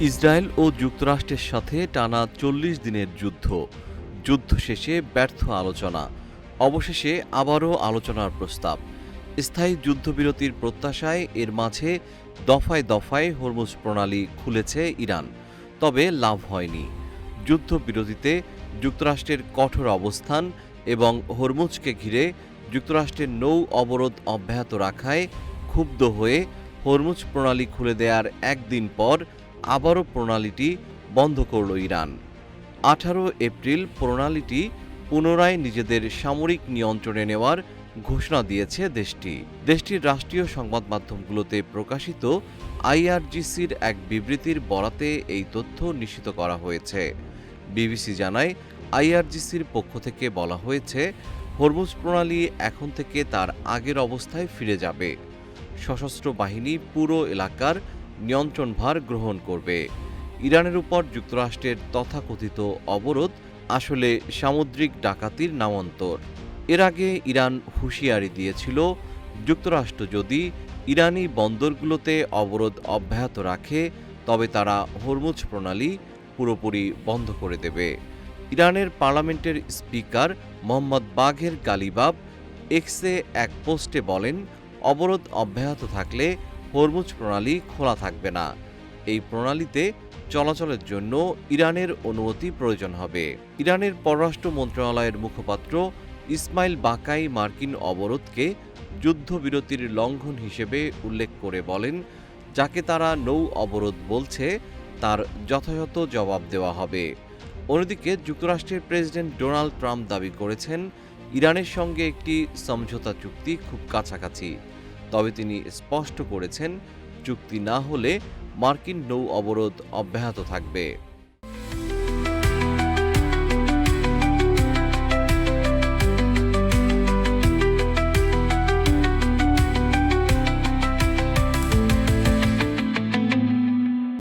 Israel ও যুক্তরাষ্ট্রের সাথে টানা ৪০ দিনের যুদ্ধ শেষে ব্যর্থ আলোচনা, অবশেষে আবারও আলোচনার প্রস্তাব। স্থায়ী যুদ্ধবিরতির প্রত্যাশায় এর মাঝে দফায় দফায় হরমুজ প্রণালী খুলেছে ইরান, তবে লাভ হয়নি। যুদ্ধবিরতিতে যুক্তরাষ্ট্রের কঠোর অবস্থান এবং হরমুজকে ঘিরে যুক্তরাষ্ট্রের নৌ অবরোধ অব্যাহত রাখায় ক্ষুব্ধ হয়ে হরমুজ প্রণালী খুলে দেওয়ার একদিন পর আবারও প্রণালীটি বন্ধ করল ইরান। ১৮ এপ্রিল প্রণালীটি পুনরায় নিজেদের সামরিক নিয়ন্ত্রণে নেওয়ার ঘোষণা দিয়েছে দেশটির রাষ্ট্রীয় সংবাদ মাধ্যমগুলোতে প্রকাশিত আইআরজিসির এক বিবৃতির বরাতে এই তথ্য নিশ্চিত করা হয়েছে। বিবিসি জানায়, আইআরজিসির পক্ষ থেকে বলা হয়েছে, হরমুজ প্রণালী এখন থেকে তার আগের অবস্থায় ফিরে যাবে। সশস্ত্র বাহিনী পুরো এলাকার নিয়ন্ত্রণভার গ্রহণ করবে। ইরানের উপর যুক্তরাষ্ট্রের তথাকথিত অবরোধ আসলে সামুদ্রিক ডাকাতির নামান্তর। এর আগে ইরান হুঁশিয়ারি দিয়েছিল, যুক্তরাষ্ট্র যদি ইরানি বন্দরগুলোতে অবরোধ অব্যাহত রাখে তবে তারা হরমুজ প্রণালী পুরোপুরি বন্ধ করে দেবে। ইরানের পার্লামেন্টের স্পিকার মোহাম্মদ বাঘের গালিবাব এক্সে এক পোস্টে বলেন, অবরোধ অব্যাহত থাকলে হরমুজ প্রণালী খোলা থাকবে না। এই প্রণালীতে চলাচলের জন্য ইরানের অনুমতি প্রয়োজন হবে। ইরানের পররাষ্ট্র মন্ত্রণালয়ের মুখপাত্র ইসমাইল বাকাই মার্কিন অবরোধকে যুদ্ধবিরতির লঙ্ঘন হিসেবে উল্লেখ করে বলেন, যাকে তারা নৌ অবরোধ বলছে তার যথাযথ জবাব দেওয়া হবে। অন্যদিকে যুক্তরাষ্ট্রের প্রেসিডেন্ট ডোনাল্ড ট্রাম্প দাবি করেছেন, ইরানের সঙ্গে একটি সমঝোতা চুক্তি খুব কাছাকাছি। তবে তিনি স্পষ্ট করেছেন, চুক্তি না হলে মার্কিন নৌ অবরোধ অব্যাহত থাকবে।